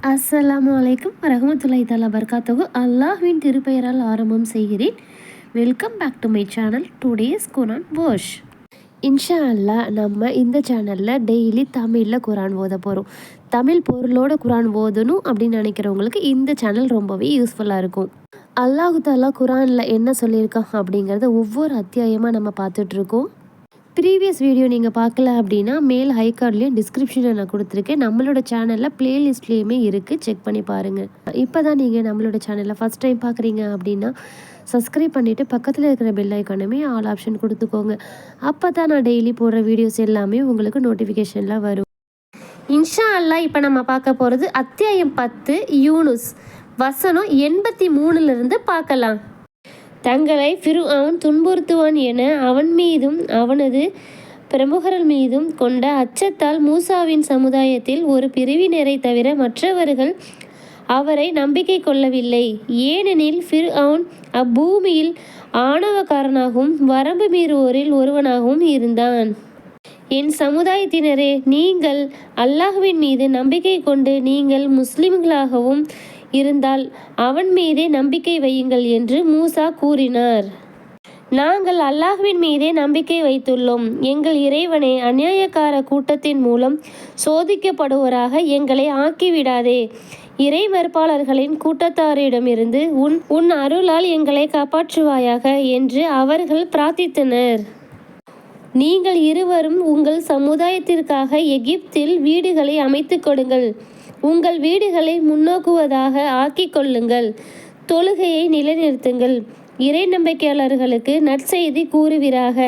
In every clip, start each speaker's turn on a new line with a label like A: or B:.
A: அஸ்ஸலாமு அலைக்கும் வரஹ்மத்துல்லாஹி தஆலா பரகாத்துஹு. அல்லாஹ்வின் திருப்பெயரால் ஆரம்பம் செய்கிறேன். Welcome back to my channel. Today's Quran verse. இன்ஷா அல்லாஹ் நம்ம இந்த சேனலில் டெய்லி தமிழில் குரான் ஓத போகிறோம். தமிழ் பொருளோட குரான் ஓதணும் அப்படின்னு நினைக்கிறவங்களுக்கு இந்த சேனல் ரொம்பவே யூஸ்ஃபுல்லாக இருக்கும். அல்லாஹு தாலா குரானில் என்ன சொல்லியிருக்கான் அப்படிங்கிறத ஒவ்வொரு அத்தியாயமாக நம்ம பார்த்துட்ருக்கோம். ப்ரீவியஸ் வீடியோ நீங்கள் பார்க்கல அப்படின்னா மேல் ஹைகார்ட்லேயும் டிஸ்கிரிப்ஷனில் நான் கொடுத்துருக்கேன். நம்மளோட சேனலில் ப்ளேலிஸ்ட்லேயுமே இருக்குது, செக் பண்ணி பாருங்கள். இப்போ தான் நீங்கள் நம்மளோட சேனலில் ஃபஸ்ட் டைம் பார்க்குறீங்க அப்படின்னா சப்ஸ்கிரைப் பண்ணிவிட்டு பக்கத்தில் இருக்கிற பெல் ஐக்கானுமே ஆல் ஆப்ஷன் கொடுத்துக்கோங்க. அப்போ தான் நான் டெய்லி போடுற வீடியோஸ் எல்லாமே உங்களுக்கு நோட்டிஃபிகேஷனில் வரும். இன்ஷா அல்லாஹ் இப்போ நம்ம பார்க்க போகிறது அத்தியாயம் 10 யூனுஸ், வசனம் 83 பார்க்கலாம். தங்களை ஃபிர்அவுன் துன்புறுத்துவான் என அவன் மீதும் அவனது பிரமுகர்கள் மீதும் கொண்ட அச்சத்தால் மூசாவின் சமுதாயத்தில் ஒரு பிரிவினரை தவிர மற்றவர்கள் அவரை நம்பிக்கை கொள்ளவில்லை. ஏனெனில் ஃபிர்அவுன் அப்பூமியில் ஆணவக்காரனாகவும் வரம்பு மீறுவோரில் ஒருவனாகவும் இருந்தான். என் சமுதாயத்தினரே, நீங்கள் அல்லாஹ்வின் மீது நம்பிக்கை கொண்டு நீங்கள் முஸ்லிம்களாகவும் இருந்தால் அவன் மீதே நம்பிக்கை வையுங்கள் என்று மூசா கூறினார். நாங்கள் அல்லாஹ்வின் மீதே நம்பிக்கை வைத்துள்ளோம். எங்கள் இறைவனே, அநியாயக்கார கூட்டத்தின் மூலம் சோதிக்கப்படுவராக எங்களை ஆக்கிவிடாதே. இறை மறுப்பாளர்களின் கூட்டத்தாரிடமிருந்து உன் அருளால் எங்களை காப்பாற்றுவாயாக என்று அவர்கள் பிரார்த்தித்தனர். நீங்கள் இருவரும் உங்கள் சமுதாயத்திற்காக எகிப்தில் வீடுகளை அமைத்து கொடுங்கள். உங்கள் வீடுகளை முன்னோக்குவதாக ஆக்கிக் கொள்ளுங்கள். தொழுகையை நிலைநிறுத்துங்கள். இறை நம்பிக்கையாளர்களுக்கு நற்செய்தி கூறுவீராக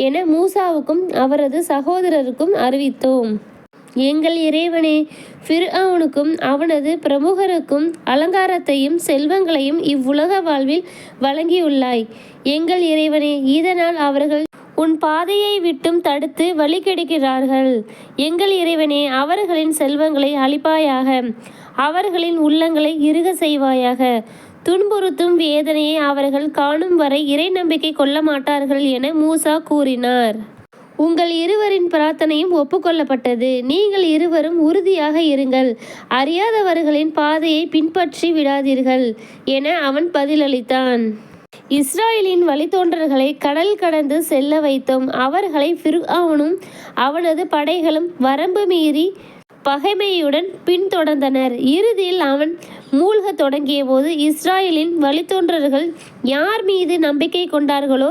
A: என மூசாவுக்கும் அவரது சகோதரருக்கும் அறிவித்தோம். எங்கள் இறைவனே, ஃபிர்அவுனுக்கும் அவனது பிரமுகருக்கும் அலங்காரத்தையும் செல்வங்களையும் இவ்வுலக வாழ்வில் வழங்கியுள்ளாய். எங்கள் இறைவனே, இதனால் அவர்கள் உன் பாதையை விட்டும் தடுத்து வழி கெடுக்கிறார்கள். எங்கள் இறைவனே, அவர்களின் செல்வங்களை அழிப்பாயாக, அவர்களின் உள்ளங்களை இறுக செய்வாயாக. துன்புறுத்தும் வேதனையை அவர்கள் காணும் வரை இறை நம்பிக்கை கொள்ள மாட்டார்கள் என மூசா கூறினார். உங்கள் இருவரின் பிரார்த்தனையும் ஒப்புக்கொள்ளப்பட்டது. நீங்கள் இருவரும் உறுதியாக இருங்கள். அறியாதவர்களின் பாதையை பின்பற்றி விடாதீர்கள் என அவன் பதிலளித்தான். இஸ்ராயலின் வழித்தோன்றல்களை கடல் கடந்து செல்ல வைத்தோம். அவர்களை ஃபிர்அவுனும் அவனது படைகளும் வரம்பு மீறி பகைமையுடன் பின்தொடர்ந்தனர். இறுதியில் அவன் மூழ்க தொடங்கிய போது இஸ்ராயலின் வழித்தோன்றல்கள் யார் மீது நம்பிக்கை கொண்டார்களோ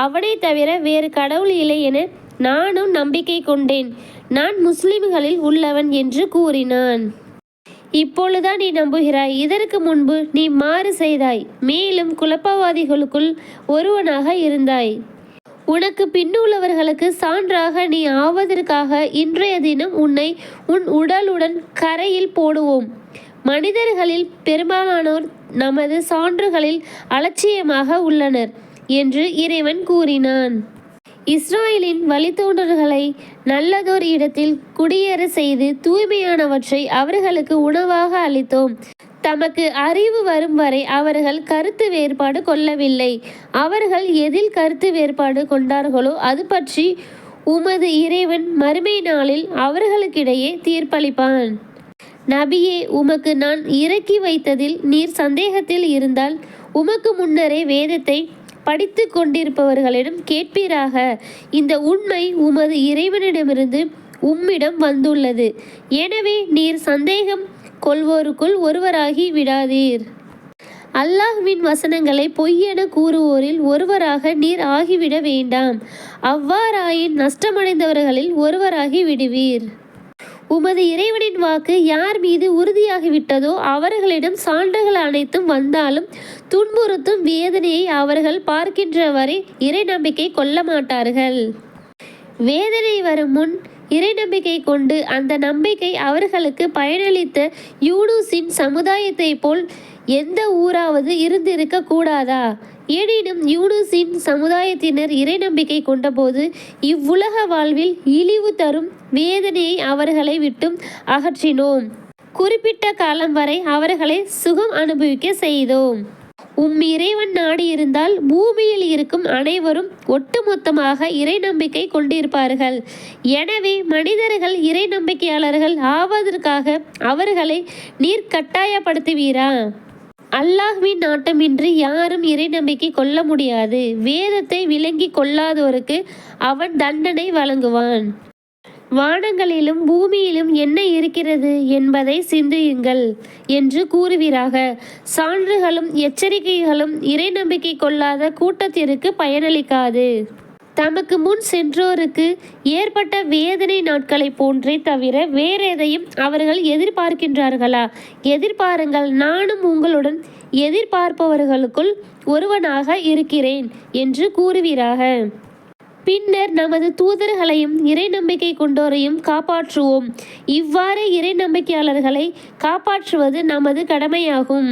A: அவனை தவிர வேறு கடவுள் இல்லை என நானும் நம்பிக்கை கொண்டேன். நான் முஸ்லிம்களில் உள்ளவன் என்று கூறினான். இப்பொழுதுதான் நீ நம்புகிறாய். இதற்கு முன்பு நீ மாறு செய்தாய், மேலும் குழப்பவாதிகளுக்குள் ஒருவனாக இருந்தாய். உனக்கு பின்னுள்ளவர்களுக்கு சான்றாக நீ ஆவதற்காக இன்றைய தினம் உன்னை உன் உடலுடன் கரையில் போடுவோம். மனிதர்களில் பெரும்பாலானோர் நமது சான்றுகளில் அலட்சியமாக உள்ளனர் என்று இறைவன் கூறினான். இஸ்ராயலின் வழித்தோன்றல்களை நல்லதோர் இடத்தில் குடியேற செய்து தூய்மையானவற்றை அவர்களுக்கு உணவாக அளித்தோம். தமக்கு அறிவு வரும் வரை அவர்கள் கருத்து வேறுபாடு கொள்ளவில்லை. அவர்கள் எதில் கருத்து வேறுபாடு கொண்டார்களோ அது பற்றி உமது இறைவன் மறுமை நாளில் அவர்களுக்கிடையே தீர்ப்பளிப்பான். நபியே, உமக்கு நான் இறக்கி வைத்ததில் நீர் சந்தேகத்தில் இருந்தால் உமக்கு முன்னரே வேதத்தை படித்து கொண்டிருப்பவர்களிடம் கேட்பீராக. இந்த உண்மை உமது இறைவனிடமிருந்து உம்மிடம் வந்துள்ளது. எனவே நீர் சந்தேகம் கொள்வோருக்குள் ஒருவராகி விடாதீர். அல்லாஹ்வின் வசனங்களை பொய்யென கூறுவோரில் ஒருவராக நீர் ஆகிவிட வேண்டாம். அவ்வாறாயின் நஷ்டமடைந்தவர்களில் ஒருவராகி விடுவீர். உமது இறைவனின் வாக்கு யார் மீது உறுதியாகிவிட்டதோ அவர்களிடம் சான்றுகள் அனைத்தும் வந்தாலும் துன்புறுத்தும் வேதனையை அவர்கள் பார்க்கின்ற வரை இறை நம்பிக்கை கொள்ள மாட்டார்கள். வேதனை வரும் முன் இறை நம்பிக்கை கொண்டு அந்த நம்பிக்கை அவர்களுக்கு பயனளித்த யூனுஸின் சமுதாயத்தை போல் எந்த ஊராவது இருந்திருக்க கூடாதா? எனினும் யூனுஸின் சமுதாயத்தினர் இறை நம்பிக்கை கொண்டபோது இவ்வுலக வாழ்வில் இழிவு தரும் வேதனையை அவர்களை விட்டும் அகற்றினோம். குறிப்பிட்ட காலம் வரை அவர்களை சுகம் அனுபவிக்க செய்தோம். இறைவன் நாடி இருந்தால் பூமியில் இருக்கும் அனைவரும் ஒட்டுமொத்தமாக இறை நம்பிக்கை கொண்டிருப்பார்கள். எனவே மனிதர்கள் இறை நம்பிக்கையாளர்கள் ஆவதற்காக அவர்களை நீர் கட்டாயப்படுத்துவீரா? அல்லாஹ்வின் நாட்டமின்றி யாரும் இறை நம்பிக்கை கொள்ள முடியாது. வேதத்தை விளங்கி கொள்ளாதோருக்கு அவன் தண்டனை வழங்குவான். வானங்களிலும் பூமியிலும் என்ன இருக்கிறது என்பதை சிந்தியுங்கள் என்று கூறுவீராக. சான்றுகளும் எச்சரிக்கைகளும் இறை நம்பிக்கை கொள்ளாத கூட்டத்திற்கு பயனளிக்காது. தமக்கு முன் சென்றோருக்கு ஏற்பட்ட வேதனை நாட்களை போன்றே தவிர வேறெதையும் அவர்கள் எதிர்பார்க்கின்றார்களா? எதிர்பாருங்கள், நானும் உங்களுடன் எதிர்பார்ப்பவர்களுக்குள் ஒருவனாக இருக்கிறேன் என்று கூறுவீராக. பின்னர் நமது தூதர்களையும் இறை நம்பிக்கை கொண்டோரையும் காப்பாற்றுவோம். இவ்வாறு இறை நம்பிக்கையாளர்களை காப்பாற்றுவது நமது கடமையாகும்.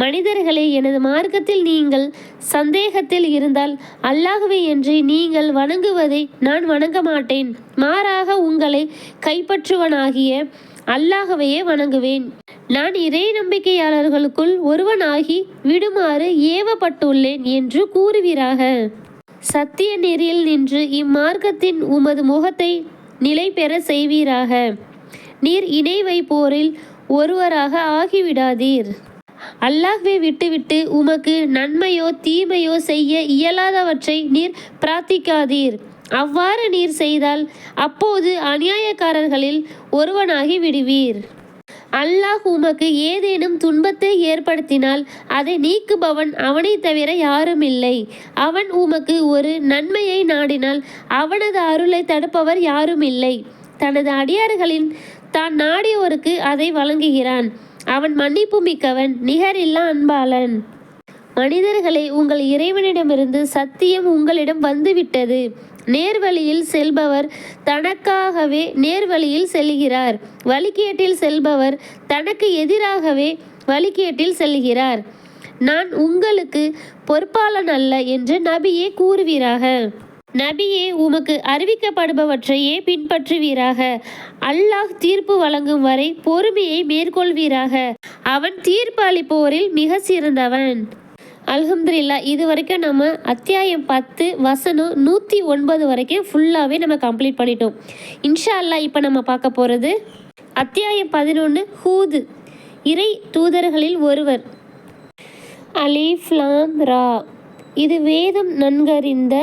A: மனிதர்களே, எனது மார்க்கத்தில் நீங்கள் சந்தேகத்தில் இருந்தால் அல்லாஹ்வை என்று நீங்கள் வணங்குவதை நான் வணங்க மாட்டேன். மாறாக உங்களை கைப்பற்றுவனாகிய அல்லாஹ்வையே வணங்குவேன். நான் இறை நம்பிக்கையாளர்களுக்குள் ஒருவனாகி விடுமாறு ஏவப்பட்டுள்ளேன் என்று கூறுவீராக. சத்திய நெறியில் நின்று இம்மார்க்கத்தின் உமது முகத்தை நிலை பெற செய்வீராக. நீர் இணை வைப்போரில் ஒருவராக ஆகிவிடாதீர். அல்லாஹ்வை விட்டுவிட்டு உமக்கு நன்மையோ தீமையோ செய்ய இயலாதவற்றை நீர் பிரார்த்திக்காதீர். அவ்வாறு நீர் செய்தால் அப்போது அநியாயக்காரர்களில் ஒருவனாகி விடுவீர். அல்லாஹ் உமக்கு ஏதேனும் துன்பத்தை ஏற்படுத்தினால் அதை நீக்குபவன் அவனை தவிர யாரும் இல்லை. அவன் உமக்கு ஒரு நன்மையை நாடினால் அவனது அருளை தடுப்பவர் யாரும் இல்லை. தனது அடியார்களின் தான் நாடியோருக்கு அதை வழங்குகிறான். அவன் மன்னிப்பு மிக்கவன், நிகரில்லா அன்பாளன். மனிதர்களே, உங்கள் இறைவனிடமிருந்து சத்தியம் உங்களிடம் வந்துவிட்டது. நேர்வழியில் செல்பவர் தனக்காகவே நேர்வழியில் செல்கிறார். வழிகேட்டில் செல்பவர் தனக்கு எதிராகவே வழிகேட்டில் செல்கிறார். நான் உங்களுக்கு பொறுப்பாளன் அல்ல என்று நபியே கூறுவீராக. நபியே, உமக்கு அறிவிக்கப்படுபவற்றையே பின்பற்றுவீராக. அல்லாஹ் தீர்ப்பு வழங்கும் வரை பொறுமையை மேற்கொள்வீராக. அவன் தீர்ப்பு அளிப்போரில் மிக சிறந்தவன். அல்ஹம்துலில்லாஹ். இது வரைக்கும் நம்ம அத்தியாயம் 10 வசனம் 109 வரைக்கும் ஃபுல்லாகவே நம்ம கம்ப்ளீட் பண்ணிட்டோம். இன்ஷா அல்லாஹ் இப்போ நம்ம பார்க்க போகிறது அத்தியாயம் 11 ஹூத், இறை தூதர்களில் ஒருவர். அலிஃப் லாம் ரா. இது வேதம் நன்கறிந்த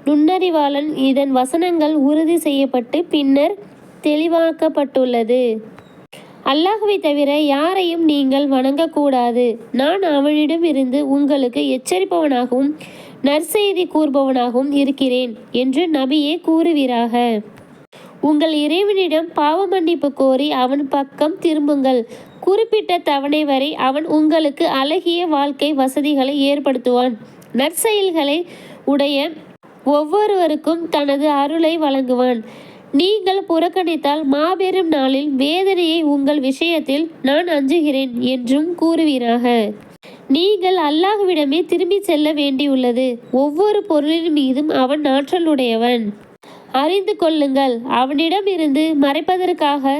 A: நுண்ணறிவாளன். இதன் வசனங்கள் உறுதி செய்யப்பட்டு பின்னர் தெளிவாக்கப்பட்டுள்ளது. அல்லாஹ்வை தவிர யாரையும் நீங்கள் வணங்கக்கூடாது. நான் அவனிடம் இருந்து உங்களுக்கு எச்சரிப்பவனாகவும் நற்செய்தி கூறுபவனாகவும் இருக்கிறேன் என்று நபியே கூறுவீராக. உங்கள் இறைவனிடம் பாவ மன்னிப்பு கோரி அவன் பக்கம் திரும்புங்கள். குறிப்பிட்ட தவணை வரை அவன் உங்களுக்கு அழகிய வாழ்க்கை வசதிகளை ஏற்படுத்துவான். நற்செயல்களை உடைய ஒவ்வொருவருக்கும் தனது அருளை வழங்குவான். நீங்கள் புறக்கணித்தால் மாபெரும் நாளில் வேதனையை உங்கள் விஷயத்தில் நான் அஞ்சுகிறேன் என்றும் கூறுவீராக. நீங்கள் அல்லாஹ்விடமே திரும்பி செல்ல வேண்டியுள்ளது. ஒவ்வொரு பொருளின் மீதும் அவன் ஆற்றலுடையவன். அறிந்து கொள்ளுங்கள், அவனிடம் இருந்து மறைப்பதற்காக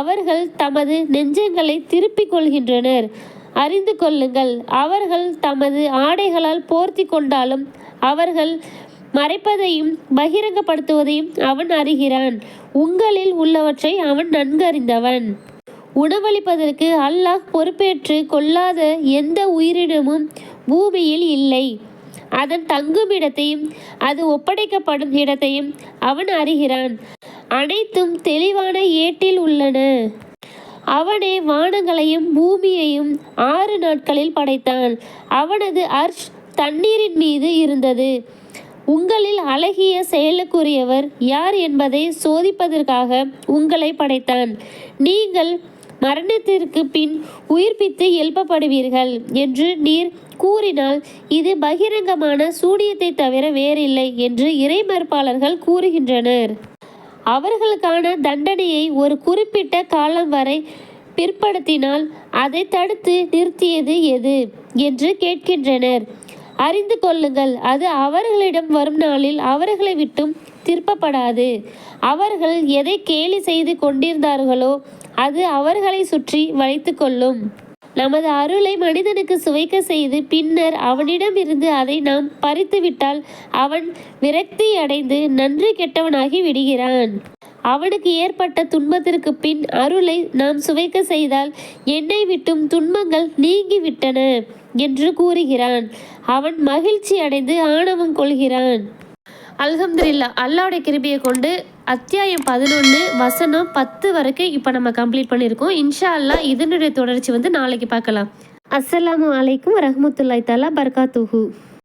A: அவர்கள் தமது நெஞ்சங்களை திருப்பிக் கொள்கின்றனர். அறிந்து கொள்ளுங்கள், அவர்கள் தமது ஆடைகளால் போர்த்தி கொண்டாலும் அவர்கள் மறைப்பதையும் பகிரங்கப்படுத்துவதையும் அவன் அறிகிறான். உங்களில் உள்ளவற்றை அவன் நன்கறிந்தவன். உணவளிப்பதற்கு அல்லாஹ் பொறுப்பேற்று கொள்ளாத எந்த உயிரினமும் பூமியில் இல்லை. அதன் தங்கும் இடத்தையும் அது ஒப்படைக்கப்படும் இடத்தையும் அவன் அறிகிறான். அனைத்தும் தெளிவான ஏட்டில் உள்ளன. அவனே வானங்களையும் பூமியையும் 6 நாட்களில் படைத்தான். அவனது அர்ஷ் தண்ணீரின் மீது இருந்தது. உங்களில் அழகிய செயலுக்குரியவர் யார் என்பதை சோதிப்பதற்காக உங்களை படைத்தான். நீங்கள் மரணத்திற்கு பின் உயிர்ப்பித்து எழுப்பப்படுவீர்கள் என்று நீர் கூறினால் இது பகிரங்கமான சூனியத்தை தவிர வேறில்லை என்று இறைமறுப்பாளர்கள் கூறுகின்றனர். அவர்களுக்கான தண்டனையை ஒரு குறிப்பிட்ட காலம் வரை பிற்படுத்தினால் அதை தடுத்து நிறுத்தியது எது என்று கேட்கின்றனர். அறிந்து கொள்ளுங்கள், அது அவர்களிடம் வரும் நாளில் அவர்களை விட்டும் திருப்பப்படாது. அவர்கள் எதை கேலி செய்து கொண்டிருந்தார்களோ அது அவர்களை சுற்றி வளைத்து கொள்ளும். நமது அருளை மனிதனுக்கு சுவைக்க செய்து பின்னர் அவனிடமிருந்து அதை நாம் பறித்துவிட்டால் அவன் விரக்தி அடைந்து நன்றி கெட்டவனாகி விடுகிறான். அவனுக்கு ஏற்பட்ட துன்பத்திற்கு பின் அருளை நாம் சுவைக்க செய்தால் என்னை விட்டும் துன்பங்கள் நீங்கிவிட்டன என்று கூறுகிறான். அவன் மகிழ்ச்சி அடைந்து ஆணவம் கொள்கிறான். அல்ஹம்துலில்லாஹ், அல்லாஹ்வுடைய கிருபையை கொண்டு அத்தியாயம் 11 வசனம் 10 வரைக்கும் இப்போ நம்ம கம்ப்ளீட் பண்ணியிருக்கோம். இன்ஷா அல்லாஹ் இதனுடைய தொடர்ச்சி நாளைக்கு பார்க்கலாம். அஸ்ஸலாமு அலைக்கும் வரஹ்மத்துல்லாஹி தஆலா பரகாத்துஹு.